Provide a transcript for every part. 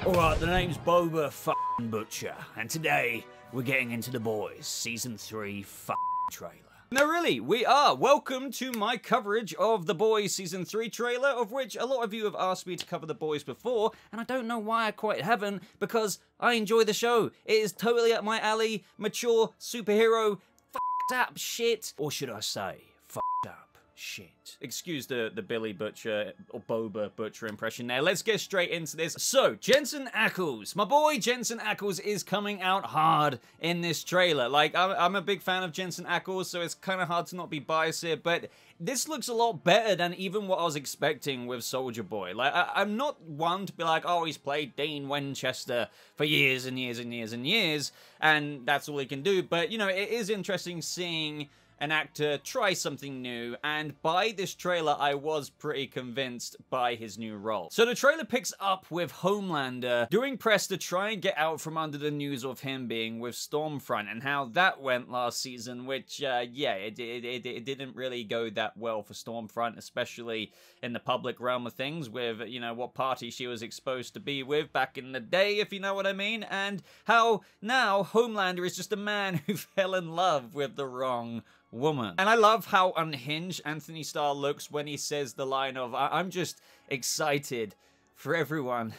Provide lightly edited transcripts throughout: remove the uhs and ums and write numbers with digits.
Alright, the name's Boba f***ing Butcher, and today we're getting into The Boys Season 3 f***ing trailer. No, really, we are. Welcome to my coverage of The Boys Season 3 trailer, of which a lot of you have asked me to cover The Boys before, and I don't know why I quite haven't, because I enjoy the show. It is totally up my alley, mature, superhero, f***ed up shit, or should I say, f***ed up shit. Excuse the Billy Butcher or Boba Butcher impression there. Let's get straight into this. So, Jensen Ackles. My boy Jensen Ackles is coming out hard in this trailer. Like, I'm a big fan of Jensen Ackles, so it's kind of hard to not be biased here, but this looks a lot better than even what I was expecting with Soldier Boy. Like, I'm not one to be like, oh, he's played Dean Winchester for years and years and years and years, and that's all he can do, but, you know, it is interesting seeing an actor try something new, and by this trailer, I was pretty convinced by his new role. So the trailer picks up with Homelander doing press to try and get out from under the news of him being with Stormfront, and how that went last season, which, yeah, it didn't really go that well for Stormfront, especially in the public realm of things with, you know, what party she was exposed to be with back in the day, if you know what I mean, and how now Homelander is just a man who fell in love with the wrong woman. And I love how unhinged Anthony Starr looks when he says the line of, I'm just excited for everyone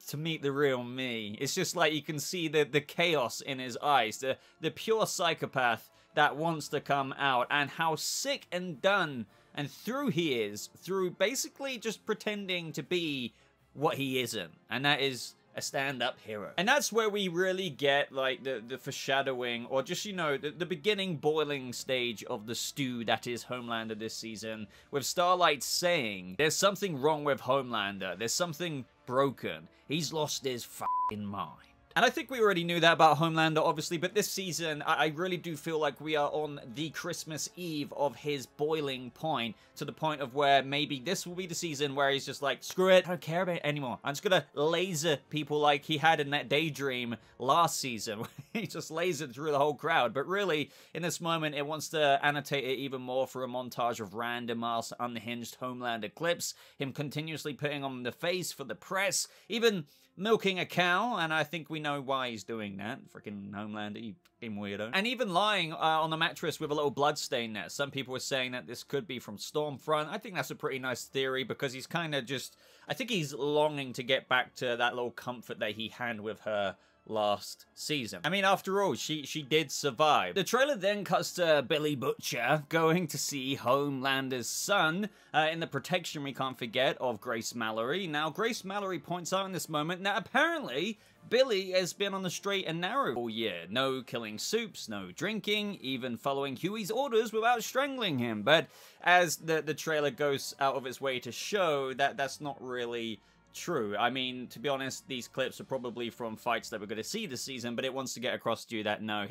to meet the real me. It's just like you can see the chaos in his eyes, the pure psychopath that wants to come out, and how sick and done and through he is, through basically just pretending to be what he isn't. And that is a stand-up hero. And that's where we really get, like, the foreshadowing, or just, you know, the beginning boiling stage of the stew that is Homelander this season, with Starlight saying, there's something wrong with Homelander, there's something broken, he's lost his f***ing mind. And I think we already knew that about Homelander, obviously, but this season, I really do feel like we are on the Christmas Eve of his boiling point, to the point of where maybe this will be the season where he's just like, screw it, I don't care about it anymore. I'm just gonna laser people like he had in that Daydream last season, where he just lasered through the whole crowd. But really, in this moment, it wants to annotate it even more for a montage of random ass unhinged Homelander clips, him continuously putting on the face for the press, even milking a cow, and I think we know why he's doing that. Freaking Homelander, you fucking weirdo. And even lying on the mattress with a little blood stain there. Some people were saying that this could be from Stormfront. I think that's a pretty nice theory, because he's kind of just, I think he's longing to get back to that little comfort that he had with her last season. I mean, after all, she did survive. The trailer then cuts to Billy Butcher going to see Homelander's son in the protection, we can't forget, of Grace Mallory. Now, Grace Mallory points out in this moment that apparently Billy has been on the straight and narrow all year. No killing Supes, no drinking, even following Hughie's orders without strangling him. But as the trailer goes out of its way to show that that's not really true. I mean, to be honest, these clips are probably from fights that we're going to see this season, but it wants to get across to you that no,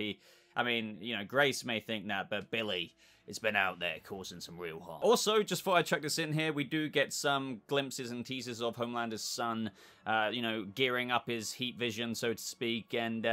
I mean, you know, Grace may think that, but Billy has been out there causing some real harm. Also, just thought I'd chuck this in here, we do get some glimpses and teasers of Homelander's son, you know, gearing up his heat vision, so to speak, and,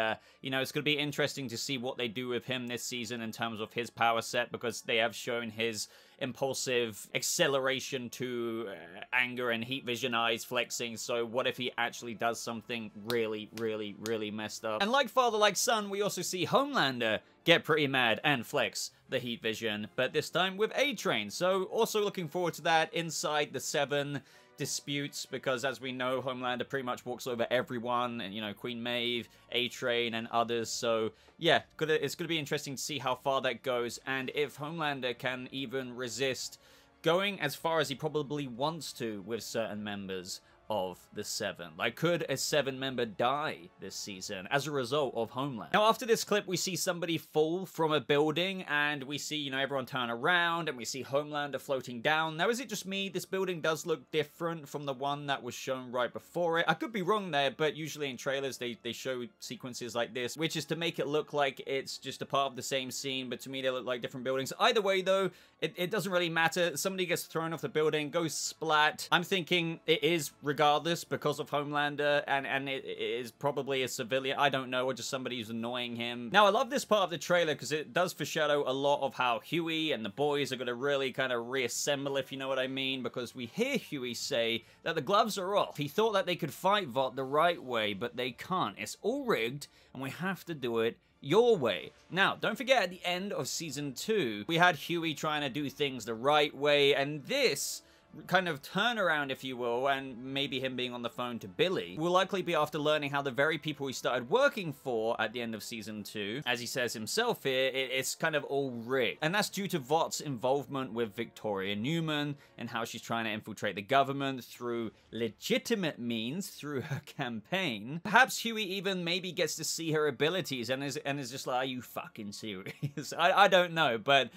you know, it's going to be interesting to see what they do with him this season in terms of his power set, because they have shown his impulsive acceleration to anger and heat vision eyes flexing, so what if he actually does something really, really, really messed up? And like father, like son, we also see Homelander get pretty mad and flex the heat vision, but this time with A-Train, so also looking forward to that inside the 7 disputes, because as we know, Homelander pretty much walks over everyone, and, you know, Queen Maeve, A-Train, and others, so yeah, it's gonna be interesting to see how far that goes, and if Homelander can even resist going as far as he probably wants to with certain members of the 7. Like, could a 7-member die this season as a result of Homeland? Now, after this clip, we see somebody fall from a building, and we see, you know, everyone turn around, and we see Homelander floating down. Now, is it just me? This building does look different from the one that was shown right before it. I could be wrong there, but usually in trailers, they show sequences like this, which is to make it look like it's just a part of the same scene, but to me, they look like different buildings. Either way, though, it doesn't really matter. Somebody gets thrown off the building, goes splat. I'm thinking it is, regardless regardless because of Homelander, and it is probably a civilian, I don't know, or just somebody who's annoying him. Now, I love this part of the trailer because it does foreshadow a lot of how Hughie and the boys are going to really kind of reassemble, if you know what I mean, because we hear Hughie say that the gloves are off. He thought that they could fight Vought the right way, but they can't. It's all rigged, and we have to do it your way. Now, don't forget, at the end of Season 2, we had Hughie trying to do things the right way, and this kind of turnaround, if you will, and maybe him being on the phone to Billy, will likely be after learning how the very people he started working for at the end of Season 2, as he says himself here, it's kind of all rigged. And that's due to Vought's involvement with Victoria Newman and how she's trying to infiltrate the government through legitimate means, through her campaign. Perhaps Hughie even maybe gets to see her abilities and is just like, are you fucking serious? I don't know, but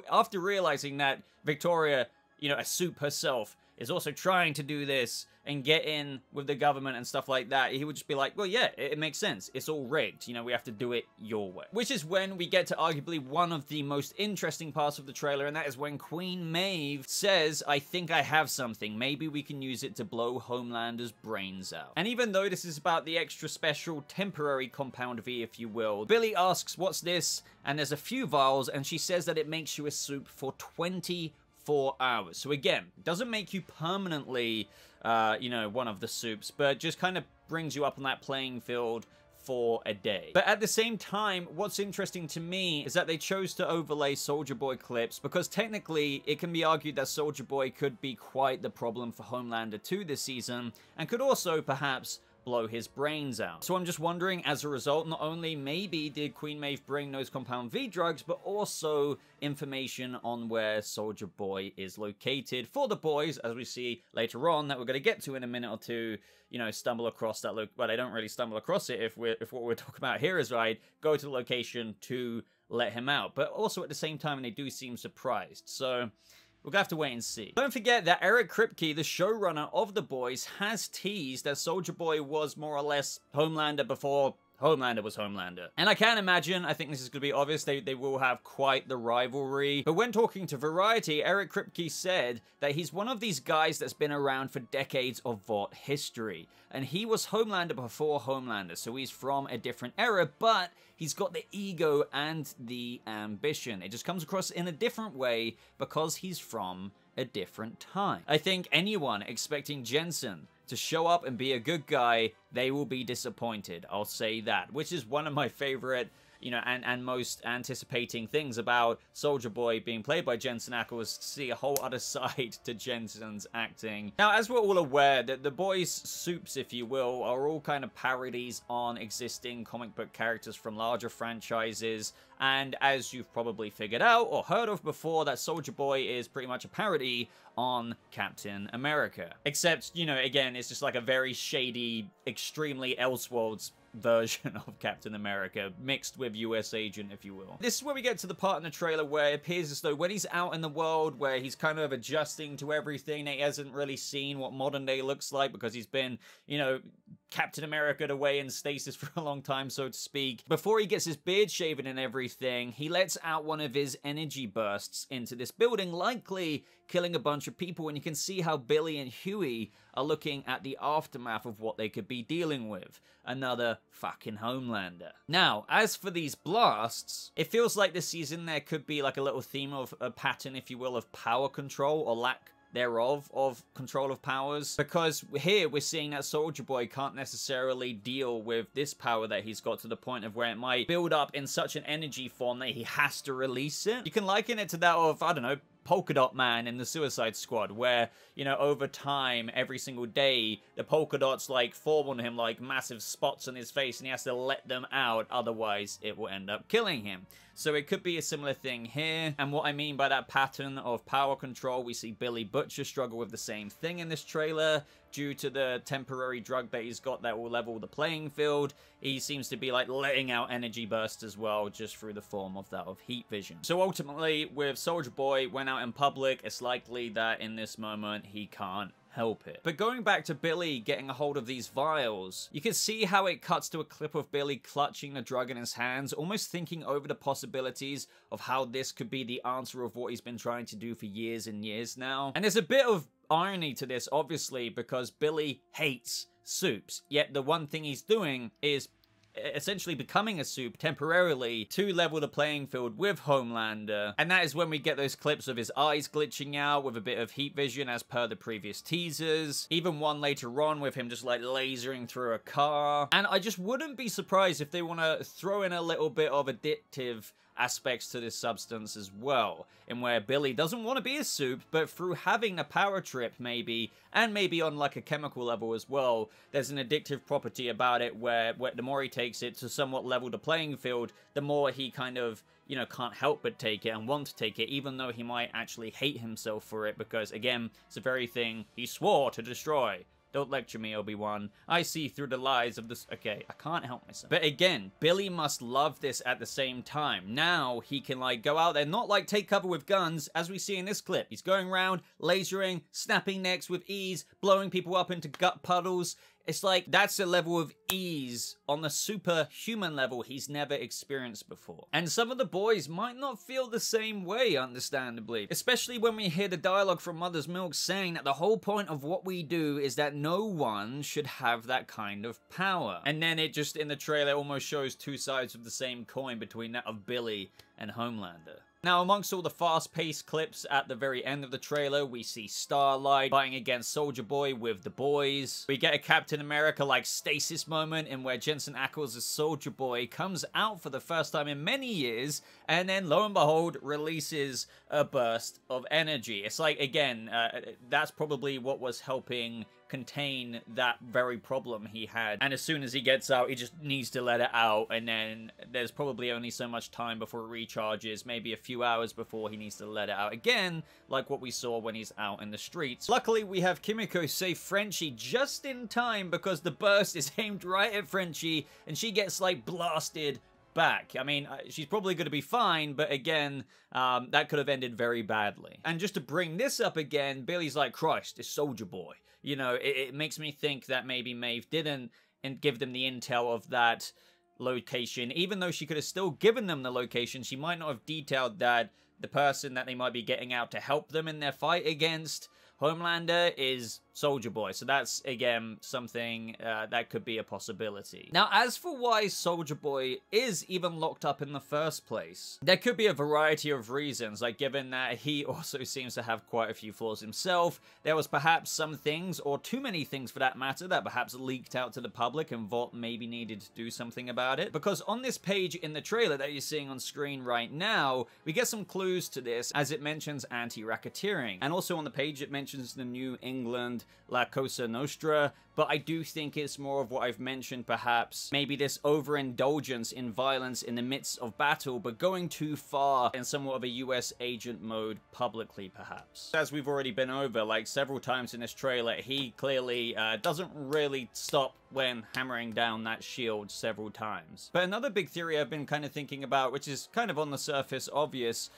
after realizing that Victoria, you know, a Supe herself, is also trying to do this and get in with the government and stuff like that, he would just be like, well, yeah, it makes sense. It's all rigged. You know, we have to do it your way. Which is when we get to arguably one of the most interesting parts of the trailer, and that is when Queen Maeve says, I think I have something. Maybe we can use it to blow Homelander's brains out. And even though this is about the extra special temporary compound V, if you will, Billy asks, what's this? And there's a few vials, and she says that it makes you a Supe for 24 hours. So again, doesn't make you permanently, you know, one of the Supes, but just kind of brings you up on that playing field for a day. But at the same time, what's interesting to me is that they chose to overlay Soulja Boy clips because technically it can be argued that Soulja Boy could be quite the problem for Homelander 2 this season and could also perhaps blow his brains out. So I'm just wondering, as a result, not only maybe did Queen Maeve bring those compound V drugs, but also information on where Soulja Boy is located for the boys, as we see later on, that we're going to get to in a minute or two, you know, stumble across that but they don't really stumble across it if what we're talking about here is right, go to the location to let him out. But also at the same time, they do seem surprised. So we're gonna have to wait and see. Don't forget that Eric Kripke, the showrunner of The Boys, has teased that Soulja Boy was more or less Homelander before Homelander was Homelander. And I can imagine, I think this is going to be obvious, they will have quite the rivalry. But when talking to Variety, Eric Kripke said that he's one of these guys that's been around for decades of Vought history. And he was Homelander before Homelander, so he's from a different era, but he's got the ego and the ambition. It just comes across in a different way because he's from a different time. I think anyone expecting Jensen to show up and be a good guy, they will be disappointed. I'll say that, which is one of my favorite, you know, and most anticipating things about Soulja Boy being played by Jensen Ackles, was to see a whole other side to Jensen's acting. Now, as we're all aware, that the Boys' Supes, if you will, are all kind of parodies on existing comic book characters from larger franchises. And as you've probably figured out or heard of before, that Soulja Boy is pretty much a parody on Captain America. Except, you know, again, it's just like a very shady, extremely Elseworlds version of Captain America, mixed with US Agent, if you will. This is where we get to the part in the trailer where it appears as though when he's out in the world, where he's kind of adjusting to everything, he hasn't really seen what modern day looks like because he's been, you know, Captain America'd away in stasis for a long time, so to speak. Before he gets his beard shaven and everything, he lets out one of his energy bursts into this building, likely killing a bunch of people, and you can see how Billy and Hughie are looking at the aftermath of what they could be dealing with. Another fucking Homelander. Now, as for these blasts, it feels like this season there could be like a little theme of a pattern, if you will, of power control or lack thereof of control of powers, because here we're seeing that Soulja Boy can't necessarily deal with this power that he's got to the point of where it might build up in such an energy form that he has to release it. You can liken it to that of, I don't know, Polka Dot Man in the Suicide Squad, where, you know, over time, every single day, the polka dots, like, form on him like massive spots on his face, and he has to let them out, otherwise it will end up killing him. So it could be a similar thing here, and what I mean by that pattern of power control, we see Billy Butcher struggle with the same thing in this trailer, due to the temporary drug that he's got that will level the playing field. He seems to be like letting out energy bursts as well, just through the form of that of heat vision. So ultimately, with Soulja Boy, when out in public, it's likely that in this moment he can't help it. But going back to Billy getting a hold of these vials, you can see how it cuts to a clip of Billy clutching the drug in his hands, almost thinking over the possibilities of how this could be the answer of what he's been trying to do for years and years now. And there's a bit of irony to this, obviously, because Billy hates supes, yet the one thing he's doing is essentially becoming a supe temporarily to level the playing field with Homelander. And that is when we get those clips of his eyes glitching out with a bit of heat vision as per the previous teasers. Even one later on with him just like lasering through a car. And I just wouldn't be surprised if they want to throw in a little bit of addictive aspects to this substance as well, in where Billy doesn't want to be a supe, but through having a power trip maybe, and maybe on like a chemical level as well, there's an addictive property about it where the more he takes it to somewhat level the playing field, the more he kind of, you know, can't help but take it and want to take it, even though he might actually hate himself for it, because again, it's the very thing he swore to destroy. Don't lecture me, Obi-Wan. I see through the lies of this. Okay, I can't help myself. But again, Billy must love this at the same time. Now he can like go out there, not like take cover with guns, as we see in this clip. He's going around, lasering, snapping necks with ease, blowing people up into gut puddles. It's like, that's a level of ease on the superhuman level he's never experienced before. And some of the boys might not feel the same way, understandably. Especially when we hear the dialogue from Mother's Milk saying that the whole point of what we do is that no one should have that kind of power. And then it just, in the trailer, almost shows two sides of the same coin between that of Billy and Homelander. Now, amongst all the fast-paced clips at the very end of the trailer, we see Starlight fighting against Soldier Boy with the boys. We get a Captain America-like stasis moment in where Jensen Ackles as Soldier Boy comes out for the first time in many years, and then, lo and behold, releases a burst of energy. It's like, again, that's probably what was helping contain that very problem he had. And as soon as he gets out, he just needs to let it out, and then there's probably only so much time before it recharges, maybe a few hours before he needs to let it out again, like what we saw when he's out in the streets. Luckily, we have Kimiko save Frenchie just in time, because the burst is aimed right at Frenchie, and she gets, like, blasted back. I mean, she's probably going to be fine, but again, that could have ended very badly. And just to bring this up again, Billy's like, Christ, it's Soldier Boy. You know, it makes me think that maybe Maeve didn't give them the intel of that location. Even though she could have still given them the location, she might not have detailed that the person that they might be getting out to help them in their fight against Homelander is Soldier Boy. So that's, again, something that could be a possibility. Now, as for why Soldier Boy is even locked up in the first place, there could be a variety of reasons, like given that he also seems to have quite a few flaws himself, there was perhaps some things, or too many things for that matter, that perhaps leaked out to the public and Vought maybe needed to do something about it. Because on this page in the trailer that you're seeing on screen right now, we get some clues to this, as it mentions anti-racketeering. And also on the page it mentions the New England La Cosa Nostra, but I do think it's more of what I've mentioned, perhaps maybe this overindulgence in violence in the midst of battle, but going too far in somewhat of a US agent mode publicly, perhaps. As we've already been over, like several times in this trailer, he clearly doesn't really stop when hammering down that shield several times. But another big theory I've been kind of thinking about, which is kind of on the surface obvious,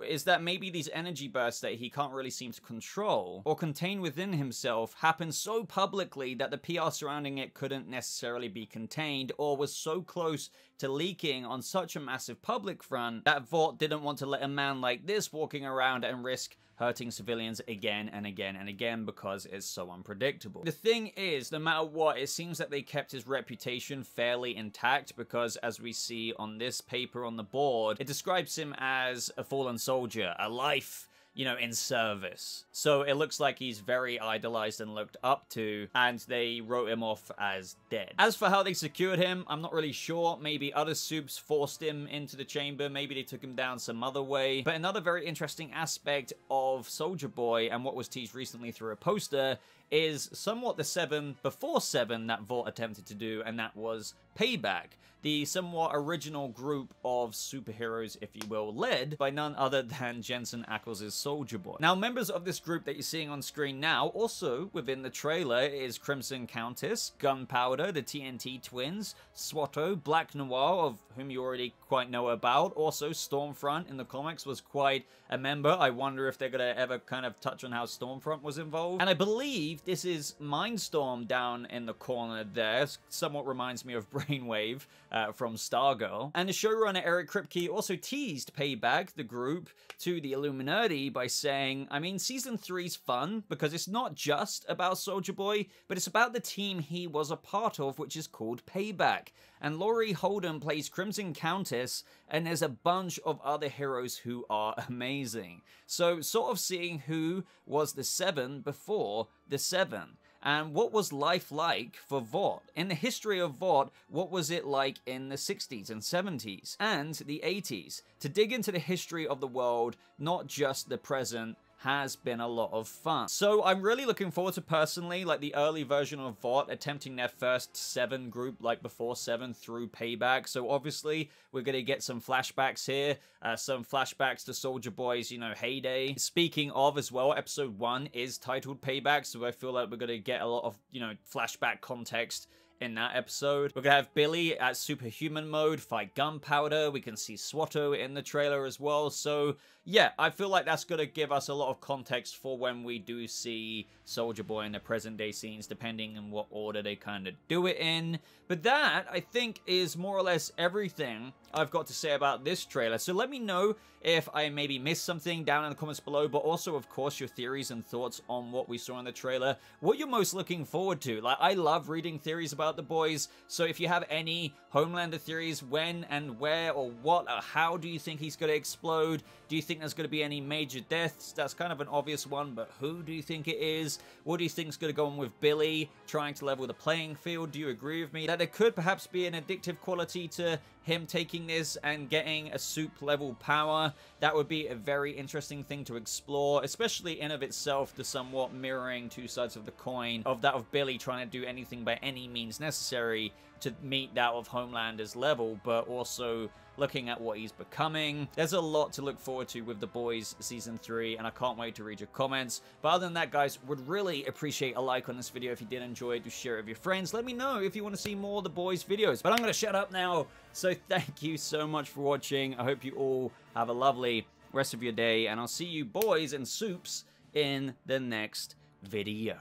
is that maybe these energy bursts that he can't really seem to control or contain within himself happen so publicly that the PR surrounding it couldn't necessarily be contained, or was so close to leaking on such a massive public front that Vought didn't want to let a man like this walking around and risk hurting civilians again and again and again, because it's so unpredictable. The thing is, no matter what, it seems that they kept his reputation fairly intact, because as we see on this paper on the board, it describes him as a fallen soldier, a life, you know, in service. So it looks like he's very idolized and looked up to, and they wrote him off as dead. As for how they secured him, I'm not really sure. Maybe other supes forced him into the chamber. Maybe they took him down some other way. But another very interesting aspect of Soldier Boy, and what was teased recently through a poster, is somewhat the 7 before 7 that Vought attempted to do, and that was Payback, the somewhat original group of superheroes, if you will, led by none other than Jensen Ackles' Soldier Boy. Now, members of this group that you're seeing on screen now, also within the trailer, is Crimson Countess, Gunpowder, the TNT Twins, Swatto, Black Noir, of whom you already quite know about. Also, Stormfront in the comics was quite a member. I wonder if they're going to ever kind of touch on how Stormfront was involved. And I believe this is Mindstorm down in the corner there. Somewhat reminds me of Brainwave from Stargirl. And the showrunner Eric Kripke also teased Payback, the group, to the Illuminati by saying, I mean, Season 3's fun because it's not just about Soldier Boy, but it's about the team he was a part of, which is called Payback. And Laurie Holden plays Crimson Countess, and there's a bunch of other heroes who are amazing. So sort of seeing who was the Seven before the Seven. And what was life like for Vought? In the history of Vought, what was it like in the 60s and 70s and the 80s? To dig into the history of the world, not just the present, has been a lot of fun. So I'm really looking forward to, personally, like the early version of Vought attempting their first Seven group, like before Seven, through Payback. So obviously we're going to get some flashbacks here, some flashbacks to Soldier Boy's, you know, heyday. Speaking of as well, episode 1 is titled Payback, so I feel like we're going to get a lot of, you know, flashback context in that episode. We're gonna have Billy at superhuman mode fight Gunpowder. We can see Swatto in the trailer as well. So yeah, I feel like that's gonna give us a lot of context for when we do see Soldier Boy in the present day scenes, depending on what order they kind of do it in. But that, I think, is more or less everything I've got to say about this trailer. So let me know if I maybe missed something down in the comments below, but also, of course, your theories and thoughts on what we saw in the trailer. What you're most looking forward to. Like, I love reading theories about the boys, so if you have any Homelander theories, when and where or what or how do you think he's going to explode? Do you think there's going to be any major deaths? That's kind of an obvious one, but who do you think it is? What do you think is going to go on with Billy trying to level the playing field? Do you agree with me that there could perhaps be an addictive quality to him taking this and getting a Supe level power? That would be a very interesting thing to explore, especially in of itself, the somewhat mirroring two sides of the coin of that of Billy trying to do anything by any means necessary to meet that of Homelander's level, but also looking at what he's becoming. There's a lot to look forward to with The Boys Season 3, and I can't wait to read your comments. But other than that, guys, would really appreciate a like on this video if you did enjoy it. Do share it with your friends. Let me know if you want to see more of The Boys videos. But I'm going to shut up now. So thank you so much for watching. I hope you all have a lovely rest of your day, and I'll see you boys and supes in the next video.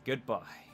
Goodbye.